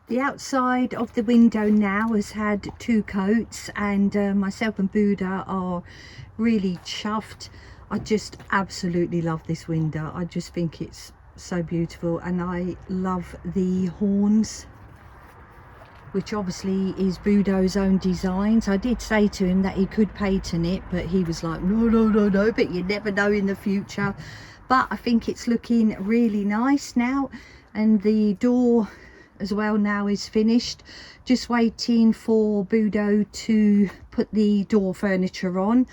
The outside of the window now has had 2 coats, and myself and Budo are really chuffed. I just absolutely love this window. I just think it's so beautiful, and I love the horns, which obviously is Budo's own designs. I did say to him that he could patent it, but he was like, no, but you never know in the future. But I think it's looking really nice now, and the door as well now is finished. Just waiting for Budo to put the door furniture on,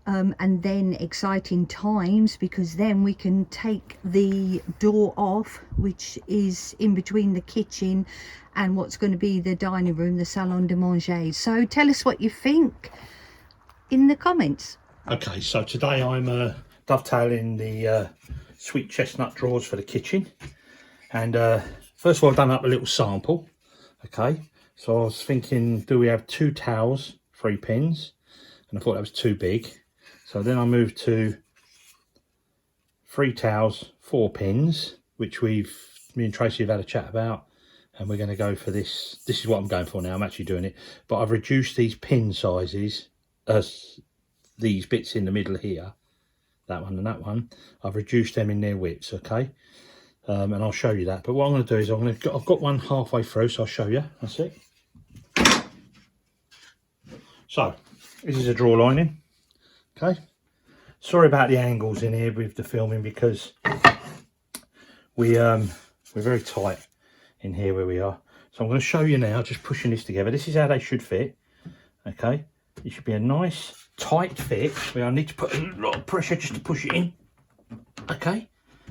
and then exciting times, because then we can take the door off, which is in between the kitchen and what's going to be the dining room, the salon de manger. So tell us what you think in the comments. Okay, so today I'm dovetailing the sweet chestnut drawers for the kitchen, and first of all I've done up a little sample. Okay, so I was thinking, do we have 2 towels, 3 pins, and I thought that was too big. So then I moved to 3 towels, 4 pins, which me and Tracy have had a chat about, and we're going to go for this. This is what I'm going for now. I'm actually doing it, but I've reduced these pin sizes, these bits in the middle here, that one and that one. I've reduced them in their widths, okay, and I'll show you that. But what I'm going to do is I've got one halfway through, so I'll show you. That's it. So this is a drawer lining. Okay, sorry about the angles in here with the filming, because we're very tight in here where we are. So I'm going to show you now, just pushing this together. This is how they should fit. Okay, it should be a nice tight fit where I need to put a lot of pressure just to push it in. Okay,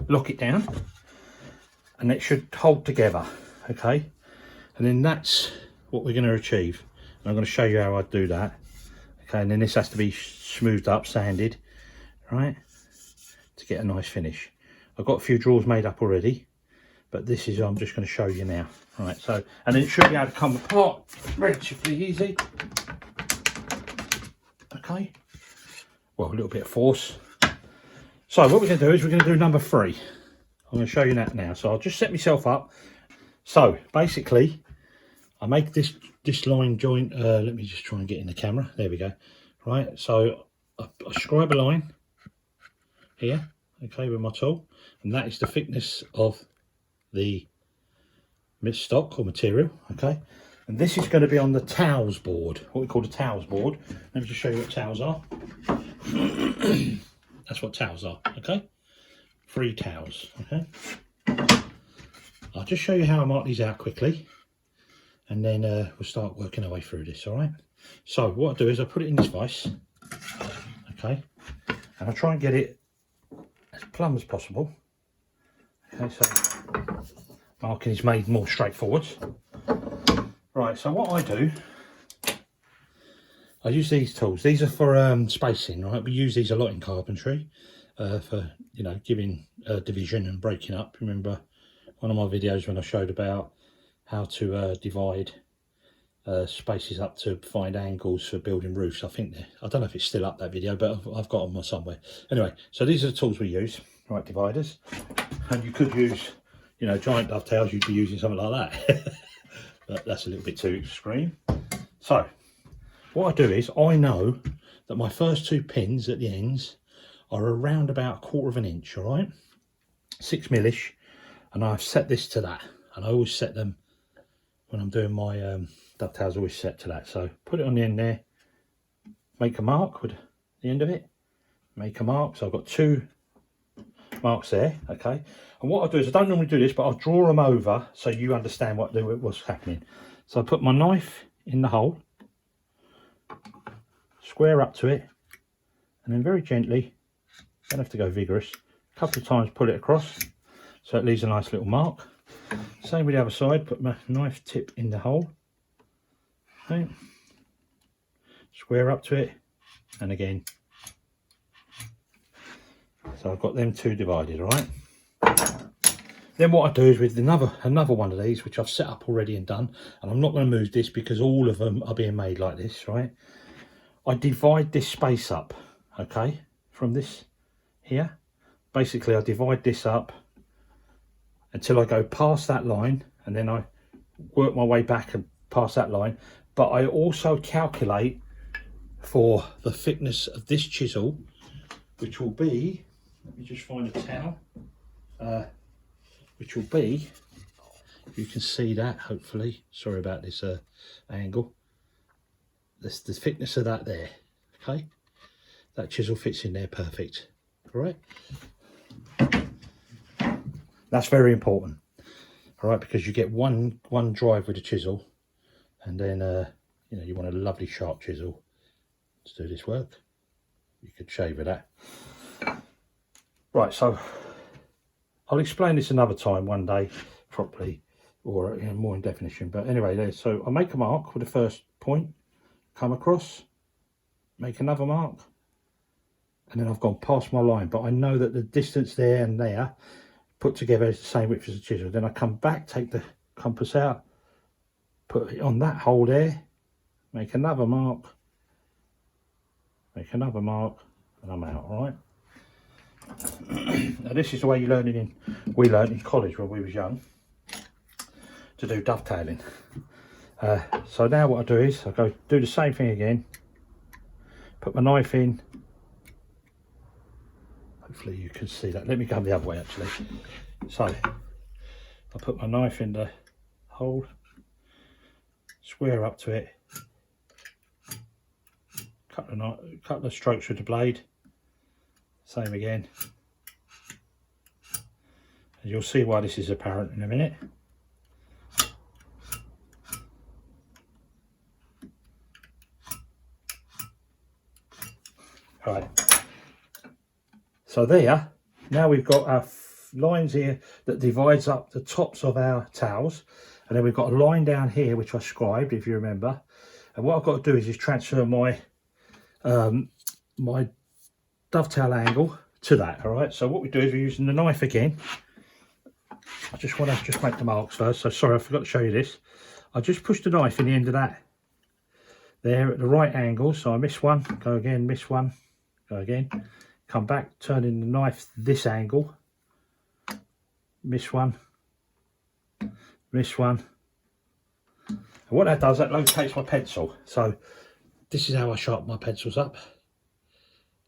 lock it down, and it should hold together. Okay, and then that's what we're going to achieve, and I'm going to show you how I do that. Okay, and then this has to be smoothed up, sanded, right, to get a nice finish. I've got a few drawers made up already, but this is, I'm just going to show you now. Right, so, and then it should be able to come apart relatively easy. Okay, well, a little bit of force. So what we're going to do is we're going to do number 3. I'm going to show you that now. So I'll just set myself up. So basically, I make this line joint, let me just try and get in the camera, there we go. Right, so I scribe a line here, okay, with my tool, and that is the thickness of the stock or material, okay, and this is going to be on the towels board, what we call the towels board. Let me just show you what towels are. That's what towels are, okay, 3 towels, okay. I'll just show you how I mark these out quickly, and then we'll start working our way through this. All right, so what I do is I put it in this vise, okay, and I try and get it as plumb as possible. Okay, so marking is made more straightforward. Right, so what I do, I use these tools. These are for spacing, right? We use these a lot in carpentry for, you know, giving division and breaking up. Remember one of my videos when I showed about how to divide spaces up to find angles for building roofs. I don't know if it's still up, that video, but I've got them somewhere. Anyway, so these are the tools we use, right, dividers. And you could use, you know, giant dovetails, you'd be using something like that. But that's a little bit too extreme. So what I do is I know that my first 2 pins at the ends are around about 1/4 inch, all right, 6 millish, and I've set this to that, and I always set them when I'm doing my dovetails, always set to that. So put it on the end there, make a mark with the end of it, make a mark. So I've got 2 marks there, okay. And what I do is, I don't normally do this, but I'll draw them over so you understand what's happening. So I put my knife in the hole, square up to it, and then very gently, don't have to go vigorous, a couple of times pull it across so it leaves a nice little mark. Same with the other side, put my knife tip in the hole, okay, square up to it, and again. So I've got them 2 divided, all right. Then what I do is with another one of these, which I've set up already and done, and I'm not going to move this because all of them are being made like this, right. I divide this space up, okay, from this here. Basically I divide this up until I go past that line, and then I work my way back and past that line, but I also calculate for the thickness of this chisel, which will be, let me just find a towel, which will be, you can see that hopefully, sorry about this angle, this the thickness of that there. Okay, that chisel fits in there perfect. All right, that's very important. All right, because you get one drive with a chisel, and then you know, you want a lovely sharp chisel to do this work. You could shave with that. Right, so I'll explain this another time, one day properly, or more in definition. But anyway, there. So I make a mark with the first point, come across, make another mark, and then I've gone past my line. But I know that the distance there and there put together is the same width as the chisel. Then I come back, take the compass out, put it on that hole there, make another mark, make another mark, and I'm out. All right. Now this is the way we learned in college when we was young to do dovetailing. So now what I do is I go do the same thing again, put my knife in. Hopefully you can see that. Let me go the other way actually. So I put my knife in the hole, square up to it, couple of strokes with the blade, same again, and you'll see why this is apparent in a minute. Right, so there, now we've got our lines here that divides up the tops of our towels, and then we've got a line down here which I scribed, if you remember. And what I've got to do is transfer my my dovetail angle to that. All right, so what we do is we're using the knife again. I just want to make the marks first, so sorry I forgot to show you this. I just push the knife in the end of that there at the right angle, so I miss one, go again, miss one, go again, come back, turning the knife this angle, miss one, miss one. And what that does, that locates my pencil. So this is how I sharpen my pencils up.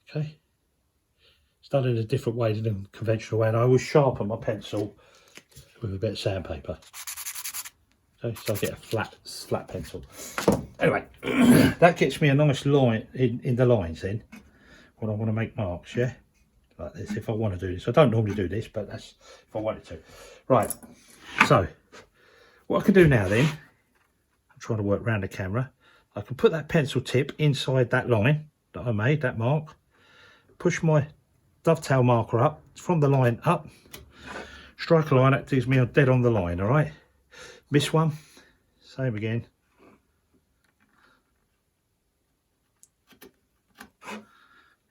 Okay, it's done in a different way than the conventional way, and I always sharpen my pencil with a bit of sandpaper. Okay, so I get a flat pencil. Anyway, that gets me a nice line in the lines then when I want to make marks, yeah, like this. If I want to do this, I don't normally do this, but that's if I wanted to. Right, so what I can do now then, I'm trying to work around the camera, I can put that pencil tip inside that line that I made, that mark, push my dovetail marker up from the line up, strike a line that gives me dead on the line. All right, miss one, same again,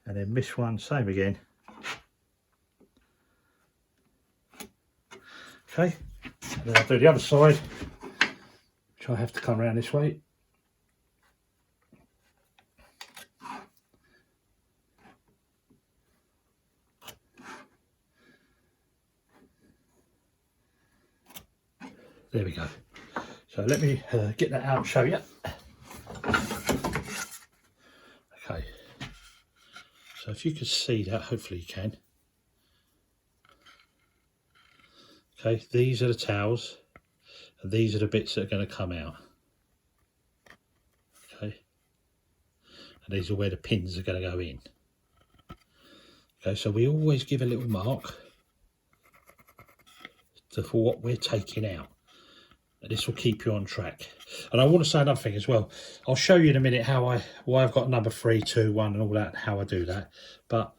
and then miss one, same again. Okay, and then I'll do the other side, which I have to come around this way. There we go. So let me get that out and show you. Okay. So if you can see that, hopefully you can. Okay, these are the towels, and these are the bits that are going to come out. Okay. And these are where the pins are going to go in. Okay, so we always give a little mark for what we're taking out. And this will keep you on track. And I want to say another thing as well. I'll show you in a minute why I've got number 3, 2, 1 and all that, and how I do that. But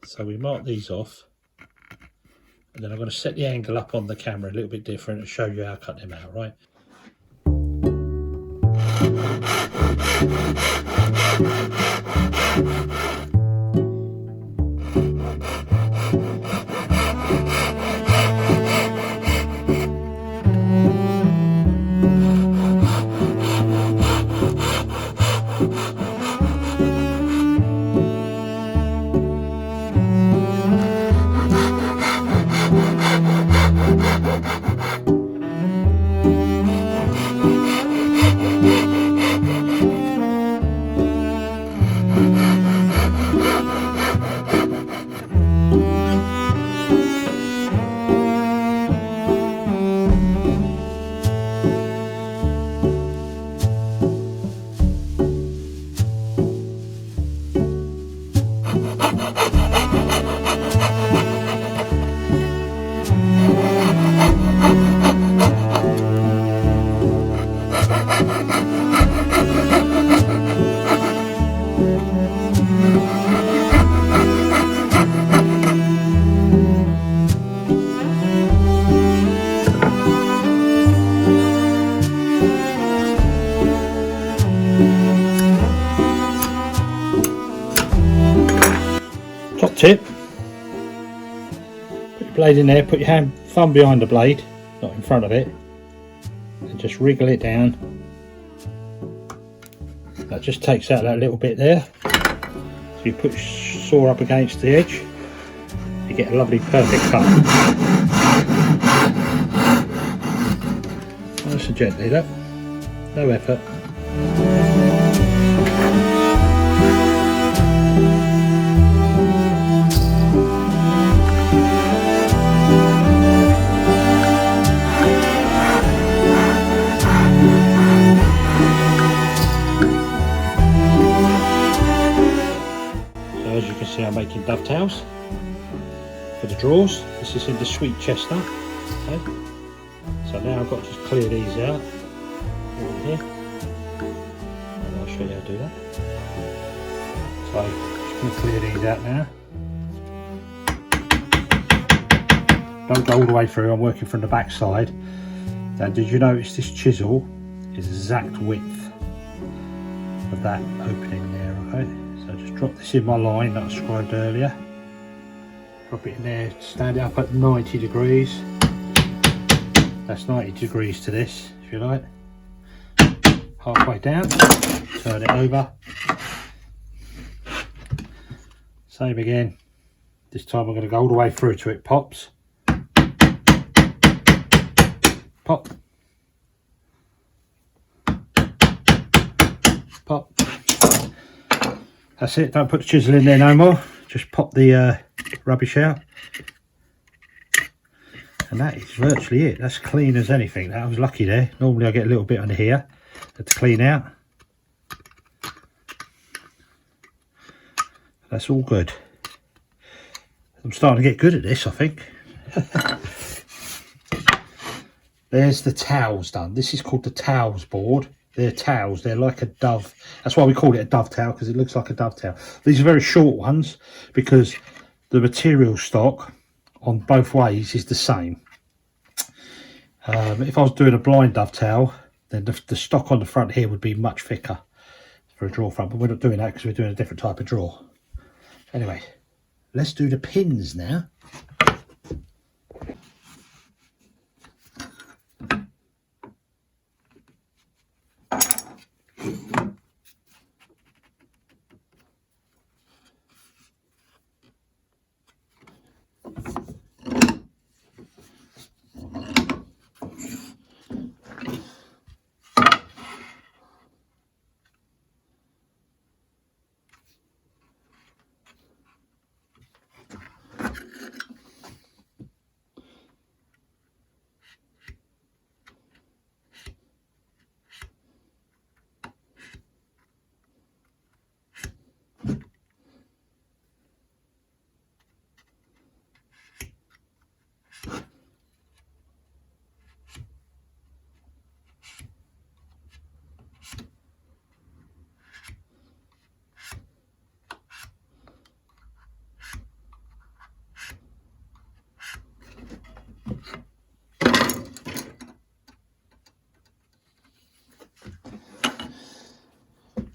so we mark these off, and then I'm going to set the angle up on the camera a little bit different and show you how I cut them out, right? blade in there, put your thumb behind the blade, not in front of it, and just wriggle it down. That just takes out that little bit there. So you put your saw up against the edge, you get a lovely perfect cut. Nice and gently, look, no effort. As you can see, I'm making dovetails for the drawers. This is in the sweet chestnut. Okay. So now I've got to just clear these out over here, and I'll show you how to do that. So just going to clear these out now. Don't go all the way through. I'm working from the back side. Now, did you notice this chisel is exact width of that opening there? Okay. So just drop this in my line that I scribed earlier. Drop it in there, stand it up at 90 degrees. That's 90 degrees to this, if you like. Halfway down, turn it over. Same again. This time I'm going to go all the way through till it pops. Pop. Pop. That's it, don't put the chisel in there no more. Just pop the rubbish out. And that is virtually it. That's clean as anything. That was lucky there. Normally I get a little bit under here to clean out. That's all good. I'm starting to get good at this, I think. There's the towels done. This is called the towels board. They're towels, they're like a dove. That's why we call it a dovetail, because it looks like a dovetail. These are very short ones because the material stock on both ways is the same. If I was doing a blind dovetail, then the stock on the front here would be much thicker for a drawer front, but we're not doing that because we're doing a different type of drawer. Anyway, let's do the pins now.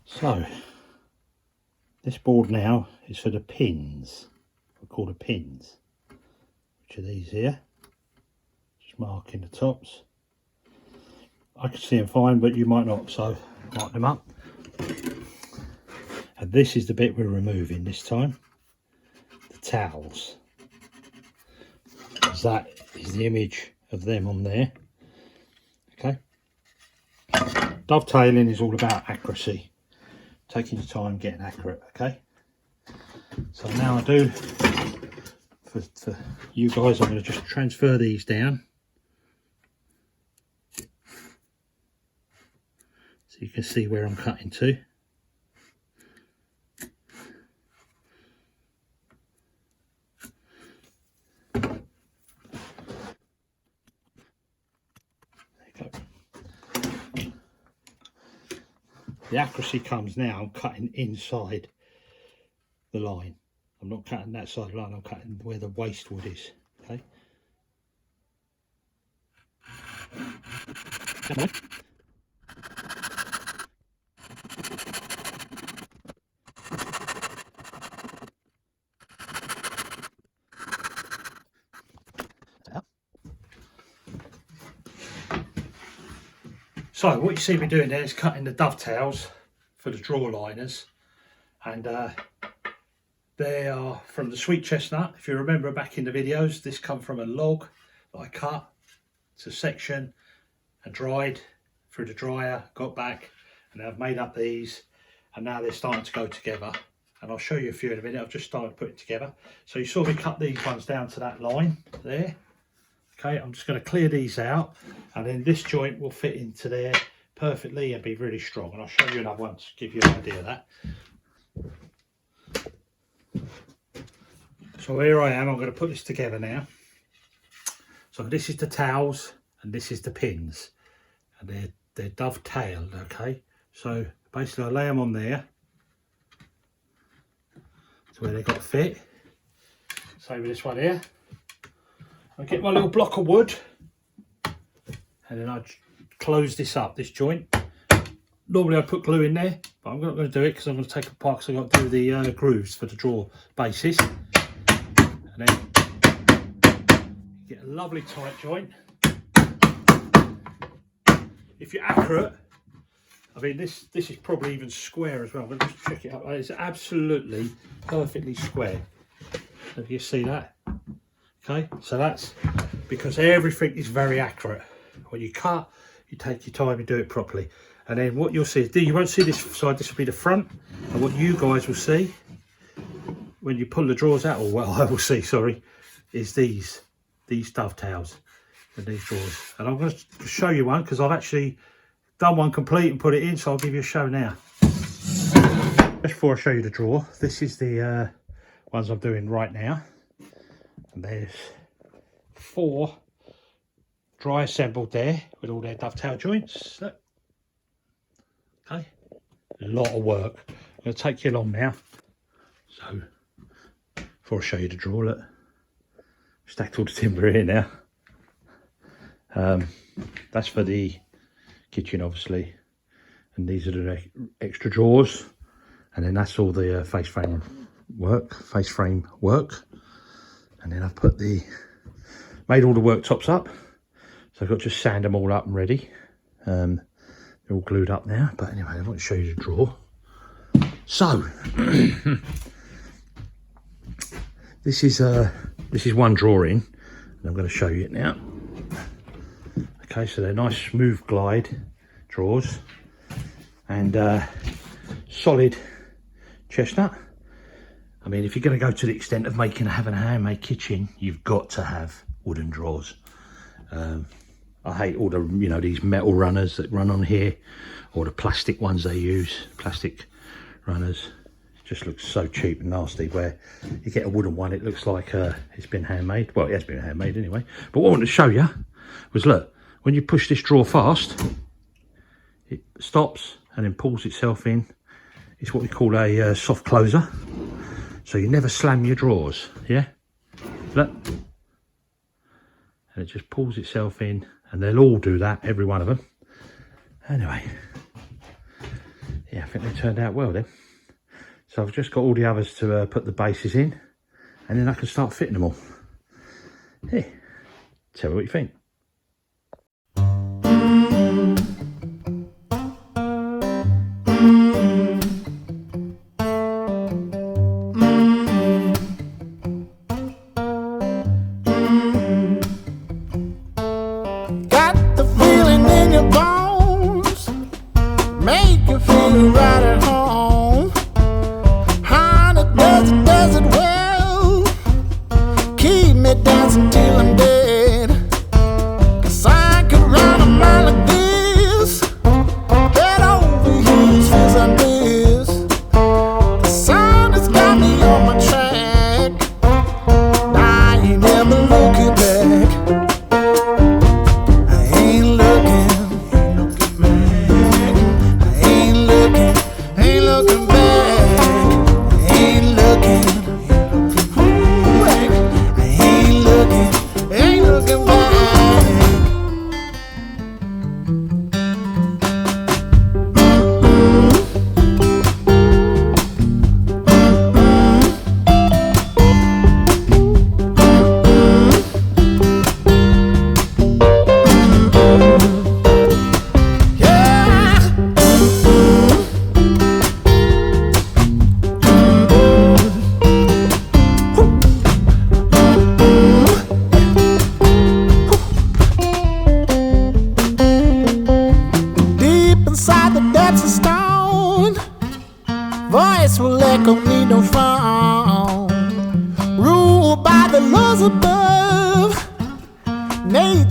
So, this board now is for the pins. I call the pins, which are these here. Just marking the tops. I can see them fine, but you might not, so mark them up. And this is the bit we're removing this time, the towels. Because that is the image of them on there. Okay. Dovetailing is all about accuracy. Taking your time, getting accurate, okay? So now I do, for you guys, I'm going to just transfer these down. So you can see where I'm cutting to. The accuracy comes now, I'm cutting inside the line. I'm not cutting that side of the line, I'm cutting where the waste wood is, okay? So what you see me doing there is cutting the dovetails for the drawer liners, and they are from the sweet chestnut. If you remember back in the videos, this come from a log that I cut to section and dried through the dryer, got back, and I've made up these, and now they're starting to go together, and I'll show you a few in a minute. I've just started putting together. So you saw me cut these ones down to that line there. Okay, I'm just going to clear these out, and then this joint will fit into there perfectly and be really strong, and I'll show you another one to give you an idea of that. So here I am, I'm going to put this together now. So this is the towels and this is the pins, and they're dovetailed. Okay, so basically I lay them on there to where they've got to fit. Same with this one here. I get my little block of wood, and then I close this up, this joint. Normally I put glue in there, but I'm not going to do it because I'm going to take it apart, because I've got to do the grooves for the drawer bases. And then you get a lovely tight joint. If you're accurate, I mean this is probably even square as well. I'm going to just check it out. It's absolutely perfectly square. If you see that. Okay, so that's because everything is very accurate. When you cut, you take your time, you do it properly. And then what you'll see is, you won't see this side, this will be the front. And what you guys will see when you pull the drawers out, or what I will see, sorry, is these dovetails and these drawers. And I'm going to show you one, because I've actually done one complete and put it in, so I'll give you a show now. Just before I show you the drawer, this is the ones I'm doing right now. And there's 4 dry assembled there with all their dovetail joints. Look. Okay, a lot of work. I'm going to take you along now. So before I show you the drawer, look, stacked all the timber here now. That's for the kitchen, obviously, and these are the extra drawers, and then that's all the face frame work. And then I've made all the worktops up, so I've got to just sand them all up and ready. They're all glued up now, but anyway, I want to show you the drawer. So this is one drawer in, and I'm going to show you it now. Okay, so they're nice smooth glide drawers, and solid chestnut. I mean, if you're going to go to the extent of having a handmade kitchen, you've got to have wooden drawers. I hate all the, these metal runners that run on here, or the plastic ones they use, plastic runners. It just looks so cheap and nasty. Where you get a wooden one, it looks like it's been handmade. Well, it has been handmade anyway. But what I wanted to show you was, look, when you push this drawer fast, it stops and then pulls itself in. It's what we call a soft closer. So you never slam your drawers, yeah? Look. And it just pulls itself in, and they'll all do that, every one of them. Anyway, yeah, I think they turned out well then. So I've just got all the others to put the bases in, and then I can start fitting them all. Hey, tell me what you think.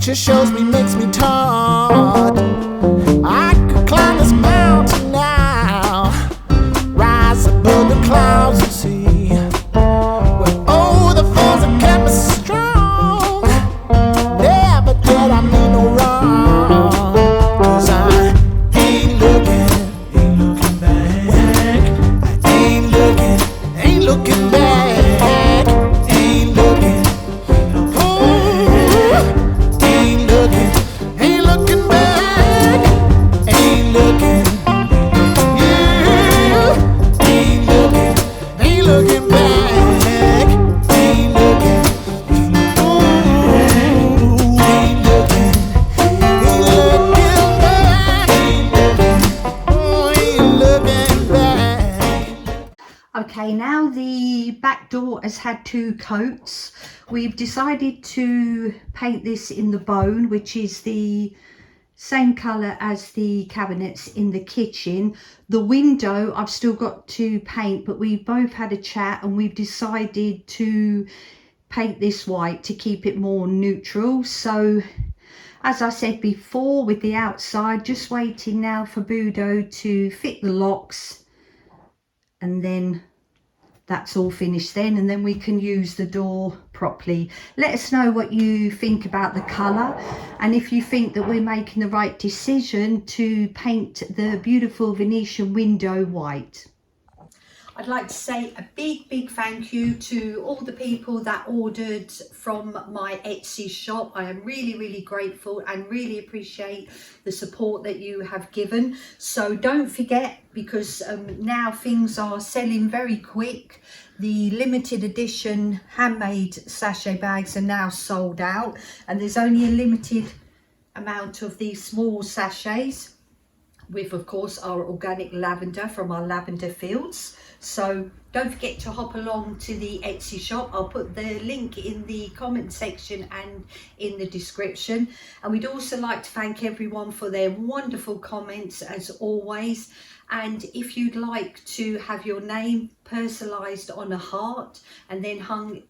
she shows me makes me taut. I could climb this mountain now, rise above the clouds and see where oh the force that kept me strong. Never did I mean no wrong, 'cause I ain't looking back. I ain't looking back. Ain't looking. Ooh, ain't looking back. Ain't looking. Yeah, ain't looking back. Ain't looking. Ooh, ain't looking back. Ain't looking back. Okay, now the back door has had 2 coats. We've decided to paint this in the bone, which is the same colour as the cabinets in the kitchen. The window I've still got to paint, but we've both had a chat and we've decided to paint this white to keep it more neutral. So as I said before, with the outside, just waiting now for Budo to fit the locks, and then that's all finished then, and then we can use the door properly. Let us know what you think about the colour, and if you think that we're making the right decision to paint the beautiful Venetian window white. I'd like to say a big thank you to all the people that ordered from my Etsy shop. I am really grateful and really appreciate the support that you have given. So don't forget, because now things are selling very quick, the limited edition handmade sachet bags are now sold out, and there's only a limited amount of these small sachets with, of course, our organic lavender from our lavender fields. So don't forget to hop along to the Etsy shop. I'll put the link in the comment section and in the description. And we'd also like to thank everyone for their wonderful comments as always. And if you'd like to have your name personalized on a heart and then hung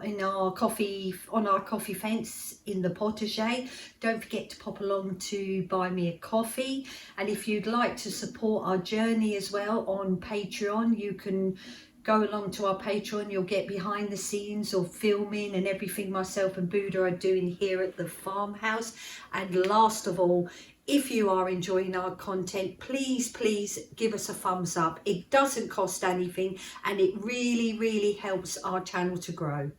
in our coffee fence in the potager, don't forget to pop along to buy me a coffee. And if you'd like to support our journey as well on Patreon, you can go along to our Patreon. You'll get behind the scenes of filming and everything myself and Budo are doing here at the farmhouse. And last of all, if you are enjoying our content, please give us a thumbs up. It doesn't cost anything and it really helps our channel to grow.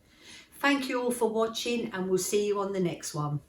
Thank you all for watching, and we'll see you on the next one.